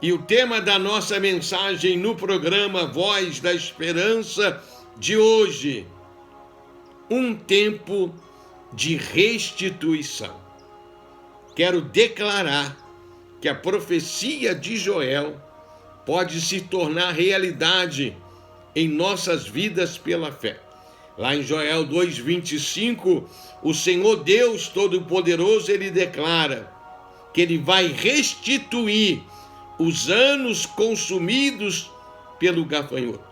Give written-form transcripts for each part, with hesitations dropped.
E o tema da nossa mensagem no programa Voz da Esperança de hoje: um tempo de restituição. Quero declarar que a profecia de Joel pode se tornar realidade em nossas vidas pela fé. Lá em Joel 2:25, o Senhor Deus Todo-Poderoso, ele declara que ele vai restituir os anos consumidos pelo gafanhoto.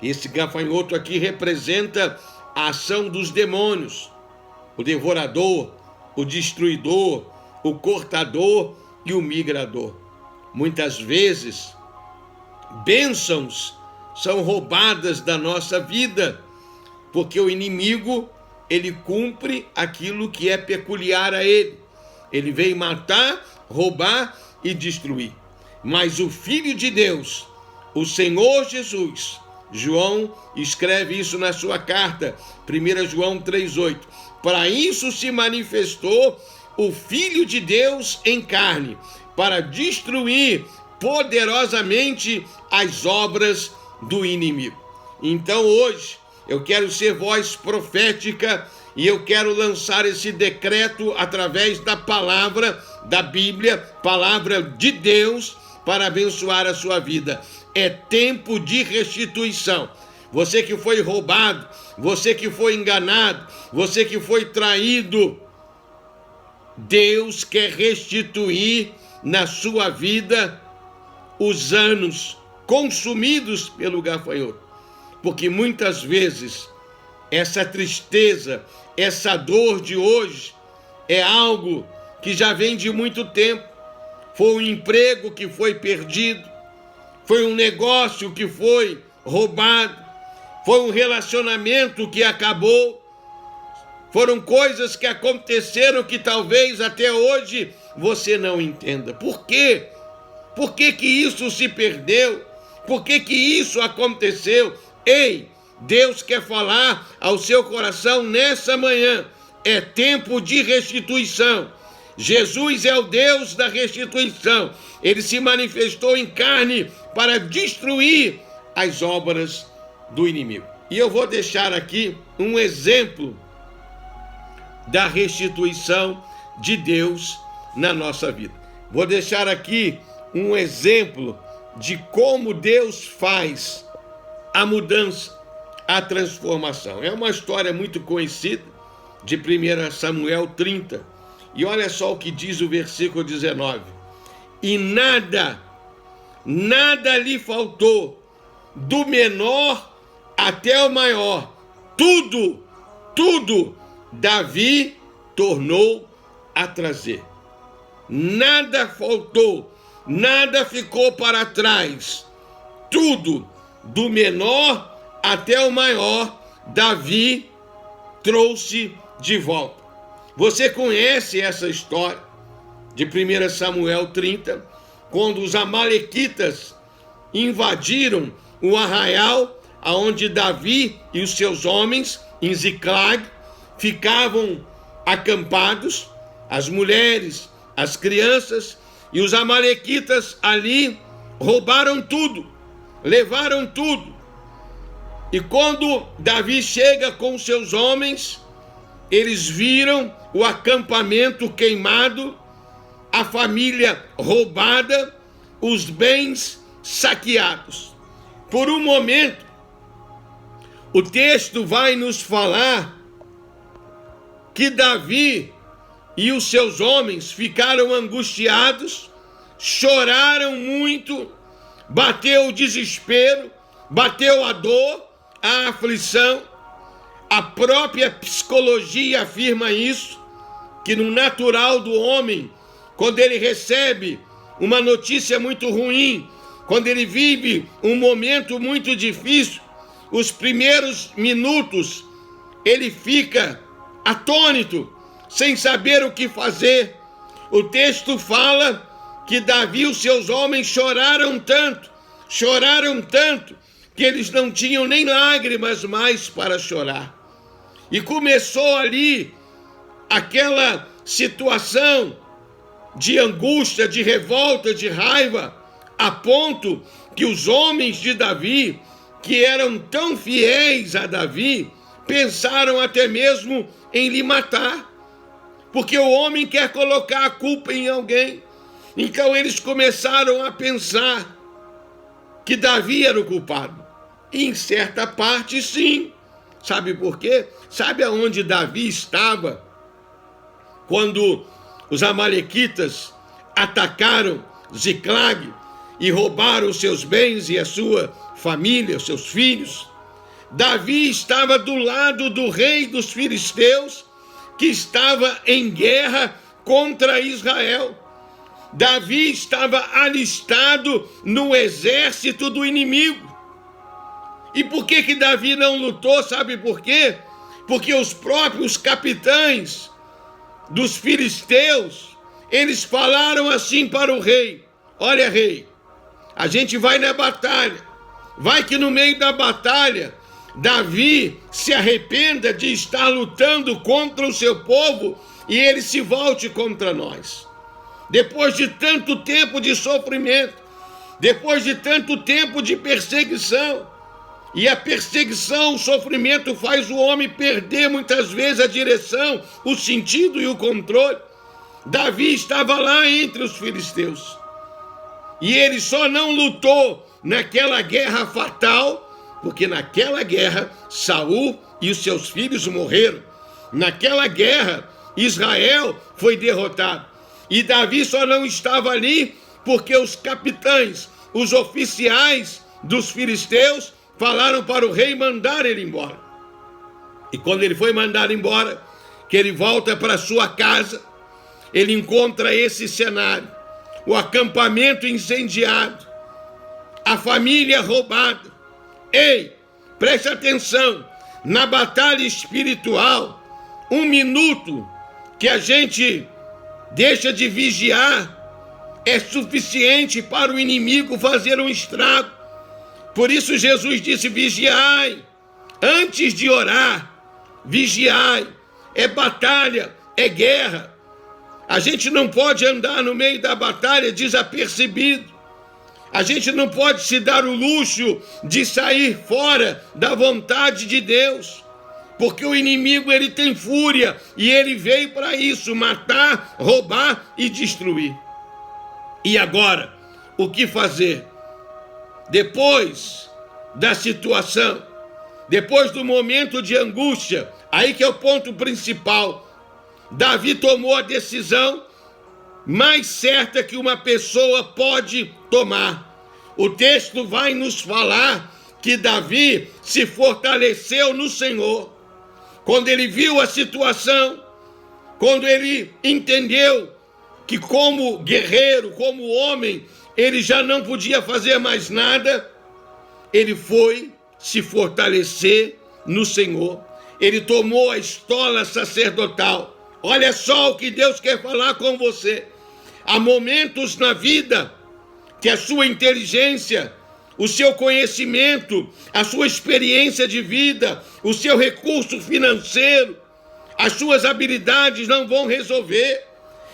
Esse gafanhoto aqui representa a ação dos demônios, o devorador, o destruidor, o cortador e o migrador. Muitas vezes, bênçãos são roubadas da nossa vida, porque o inimigo, ele cumpre aquilo que é peculiar a ele. Ele veio matar, roubar e destruir. Mas o Filho de Deus, o Senhor Jesus, João escreve isso na sua carta, 1 João 3,8. Para isso se manifestou o Filho de Deus em carne, para destruir poderosamente as obras do inimigo. Então hoje eu quero ser voz profética e eu quero lançar esse decreto através da palavra da Bíblia, palavra de Deus, para abençoar a sua vida. É tempo de restituição. Você que foi roubado, você que foi enganado, você que foi traído, Deus quer restituir na sua vida os anos consumidos pelo gafanhoto. Porque muitas vezes essa tristeza, essa dor de hoje é algo que já vem de muito tempo. Foi um emprego que foi perdido, foi um negócio que foi roubado, foi um relacionamento que acabou, foram coisas que aconteceram que talvez até hoje você não entenda. Por quê? Por que que isso se perdeu? Por que que isso aconteceu? Ei, Deus quer falar ao seu coração nessa manhã. É tempo de restituição. Jesus é o Deus da restituição. Ele se manifestou em carne para destruir as obras do inimigo. E eu vou deixar aqui um exemplo da restituição de Deus na nossa vida. Vou deixar aqui um exemplo de como Deus faz a mudança, a transformação. É uma história muito conhecida de 1 Samuel 30. E olha só o que diz o versículo 19. E nada lhe faltou, do menor até o maior. Tudo Davi tornou a trazer. Nada faltou, nada ficou para trás. Tudo, do menor até o maior, Davi trouxe de volta. Você conhece essa história de 1 Samuel 30, quando os amalequitas invadiram o arraial onde Davi e os seus homens, em Ziclag, ficavam acampados, as mulheres, as crianças, e os amalequitas ali roubaram tudo, levaram tudo. E quando Davi chega com seus homens, eles viram o acampamento queimado, a família roubada, os bens saqueados. Por um momento, o texto vai nos falar que Davi e os seus homens ficaram angustiados, choraram muito, bateu o desespero, bateu a dor, a aflição. A própria psicologia afirma isso, que no natural do homem, quando ele recebe uma notícia muito ruim, quando ele vive um momento muito difícil, os primeiros minutos ele fica atônito, sem saber o que fazer. O texto fala que Davi e os seus homens choraram tanto, que eles não tinham nem lágrimas mais para chorar. E começou ali aquela situação de angústia, de revolta, de raiva, a ponto que os homens de Davi, que eram tão fiéis a Davi, pensaram até mesmo em lhe matar, porque o homem quer colocar a culpa em alguém. Então eles começaram a pensar que Davi era o culpado. E em certa parte, sim. Sabe por quê? Sabe aonde Davi estava quando os amalequitas atacaram Ziclag e roubaram os seus bens e a sua família, os seus filhos? Davi estava do lado do rei dos filisteus, que estava em guerra contra Israel. Davi estava alistado no exército do inimigo. E por que Davi não lutou? Sabe por quê? Porque os próprios capitães dos filisteus, eles falaram assim para o rei: olha, rei, a gente vai na batalha. Vai que no meio da batalha, Davi se arrependa de estar lutando contra o seu povo e ele se volte contra nós. Depois de tanto tempo de sofrimento, depois de tanto tempo de perseguição, e a perseguição, o sofrimento faz o homem perder muitas vezes a direção, o sentido e o controle. Davi estava lá entre os filisteus. E ele só não lutou naquela guerra fatal, porque naquela guerra Saul e os seus filhos morreram. Naquela guerra Israel foi derrotado. E Davi só não estava ali porque os capitães, os oficiais dos filisteus falaram para o rei mandar ele embora. E quando ele foi mandado embora, que ele volta para sua casa, ele encontra esse cenário: o acampamento incendiado, a família roubada. Ei, preste atenção, na batalha espiritual, 1 minuto que a gente deixa de vigiar é suficiente para o inimigo fazer um estrago. Por isso Jesus disse: vigiai, antes de orar, vigiai. É batalha, é guerra. A gente não pode andar no meio da batalha desapercebido. A gente não pode se dar o luxo de sair fora da vontade de Deus. Porque o inimigo, ele tem fúria e ele veio para isso: matar, roubar e destruir. E agora, o que fazer? Depois da situação, depois do momento de angústia, aí que é o ponto principal, Davi tomou a decisão mais certa que uma pessoa pode tomar. O texto vai nos falar que Davi se fortaleceu no Senhor. Quando ele viu a situação, quando ele entendeu que como guerreiro, como homem, ele já não podia fazer mais nada, ele foi se fortalecer no Senhor. Ele tomou a estola sacerdotal. Olha só o que Deus quer falar com você. Há momentos na vida que a sua inteligência, o seu conhecimento, a sua experiência de vida, o seu recurso financeiro, as suas habilidades não vão resolver.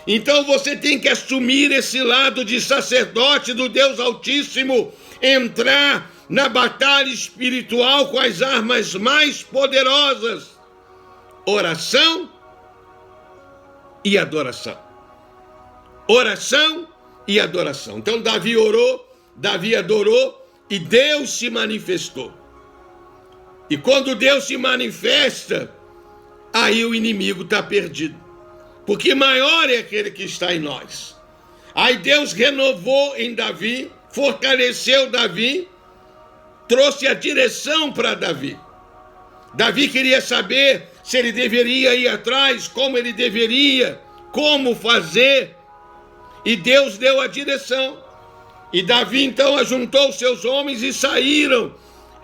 Então você tem que assumir esse lado de sacerdote do Deus Altíssimo, entrar na batalha espiritual com as armas mais poderosas: oração e adoração. Oração e adoração. Então Davi orou, Davi adorou e Deus se manifestou. E quando Deus se manifesta, aí o inimigo está perdido. Porque maior é aquele que está em nós. Aí Deus renovou em Davi, fortaleceu Davi, trouxe a direção para Davi. Davi queria saber se ele deveria ir atrás, como ele deveria, como fazer. E Deus deu a direção. E Davi então ajuntou seus homens e saíram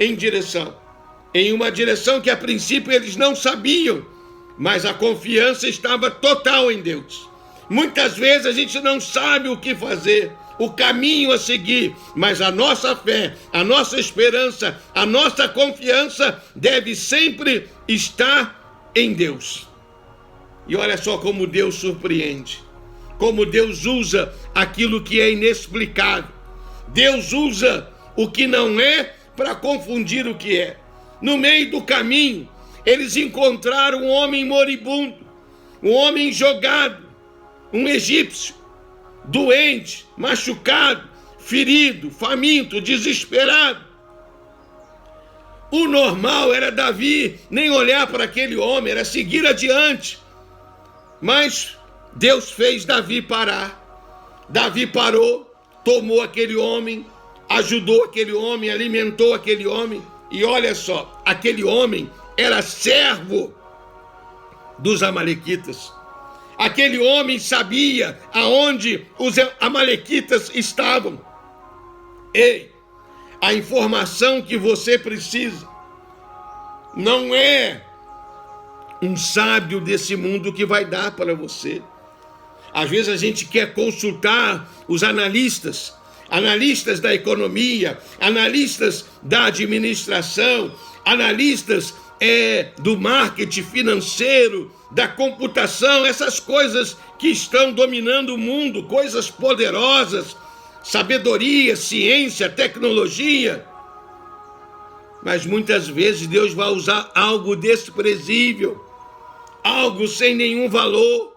em direção. Em uma direção que a princípio eles não sabiam, mas a confiança estava total em Deus. Muitas vezes a gente não sabe o que fazer, o caminho a seguir, mas a nossa fé, a nossa esperança, a nossa confiança deve sempre estar em Deus. E olha só como Deus surpreende, como Deus usa aquilo que é inexplicável. Deus usa o que não é para confundir o que é. No meio do caminho, eles encontraram um homem moribundo, um homem jogado, um egípcio, doente, machucado, ferido, faminto, desesperado. O normal era Davi nem olhar para aquele homem, era seguir adiante. Mas Deus fez Davi parar. Davi parou, tomou aquele homem, ajudou aquele homem, alimentou aquele homem. E olha só, aquele homem era servo dos amalequitas. Aquele homem sabia aonde os amalequitas estavam. Ei, a informação que você precisa não é um sábio desse mundo que vai dar para você. Às vezes a gente quer consultar os analistas da economia, analistas da administração, analistas do marketing financeiro, da computação, essas coisas que estão dominando o mundo, coisas poderosas, sabedoria, ciência, tecnologia. Mas muitas vezes Deus vai usar algo desprezível, algo sem nenhum valor.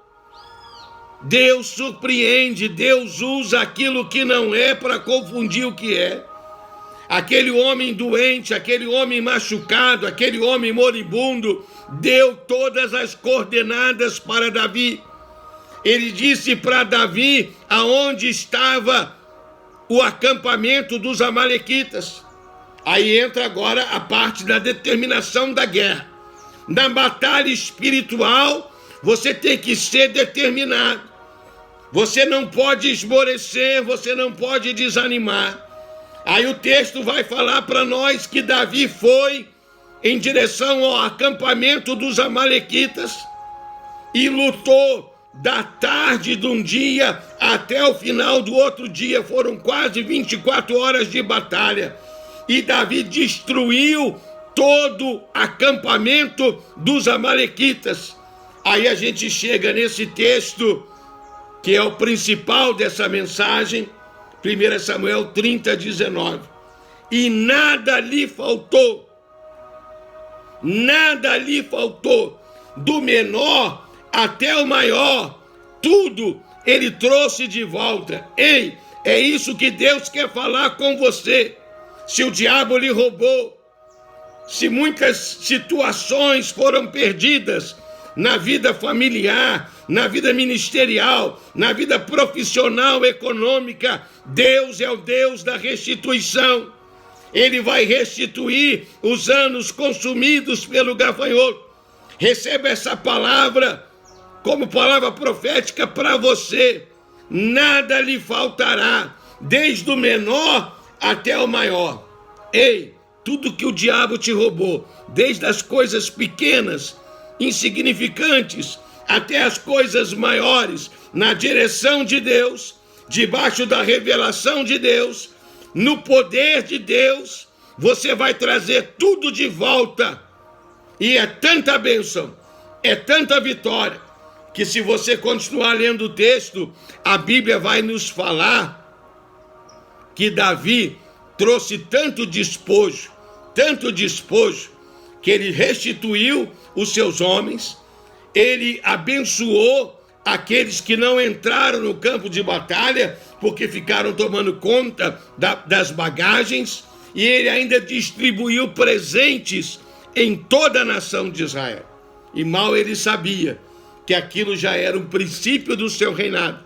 Deus surpreende, Deus usa aquilo que não é para confundir o que é. Aquele homem doente, aquele homem machucado, aquele homem moribundo, deu todas as coordenadas para Davi. Ele disse para Davi aonde estava o acampamento dos amalequitas. Aí entra agora a parte da determinação da guerra. Na batalha espiritual, você tem que ser determinado. Você não pode esmorecer, você não pode desanimar. Aí o texto vai falar para nós que Davi foi em direção ao acampamento dos amalequitas e lutou da tarde de um dia até o final do outro dia. Foram quase 24 horas de batalha. E Davi destruiu todo o acampamento dos amalequitas. Aí a gente chega nesse texto, que é o principal dessa mensagem, 1 Samuel 30, 19. E nada lhe faltou, do menor até o maior, tudo ele trouxe de volta. Ei, é isso que Deus quer falar com você. Se o diabo lhe roubou, se muitas situações foram perdidas na vida familiar, na vida ministerial, na vida profissional, econômica, Deus é o Deus da restituição. Ele vai restituir os anos consumidos pelo gafanhoto. Receba essa palavra como palavra profética para você. Nada lhe faltará, desde o menor até o maior. Ei, tudo que o diabo te roubou, desde as coisas pequenas, insignificantes, até as coisas maiores, na direção de Deus, debaixo da revelação de Deus, no poder de Deus, você vai trazer tudo de volta. E é tanta bênção, é tanta vitória, que se você continuar lendo o texto, a Bíblia vai nos falar que Davi trouxe tanto despojo, que ele restituiu os seus homens, ele abençoou aqueles que não entraram no campo de batalha, porque ficaram tomando conta das bagagens, e ele ainda distribuiu presentes em toda a nação de Israel. E mal ele sabia que aquilo já era um princípio do seu reinado,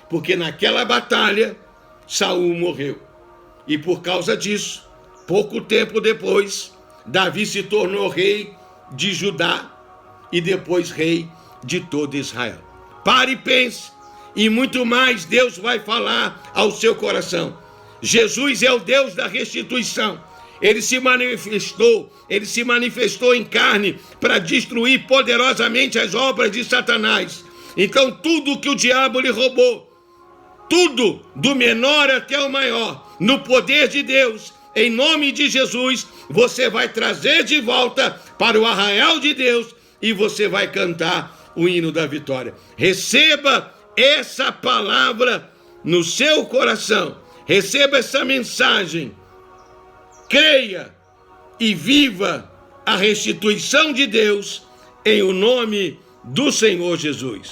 porque naquela batalha Saul morreu. E por causa disso, pouco tempo depois, Davi se tornou rei de Judá e depois rei de todo Israel. Pare e pense, e muito mais Deus vai falar ao seu coração. Jesus é o Deus da restituição. Ele se manifestou em carne para destruir poderosamente as obras de Satanás. Então tudo que o diabo lhe roubou, tudo, do menor até o maior, no poder de Deus, em nome de Jesus, você vai trazer de volta para o arraial de Deus e você vai cantar o hino da vitória. Receba essa palavra no seu coração. receba essa mensagem, creia e viva a restituição de Deus em o nome do Senhor Jesus.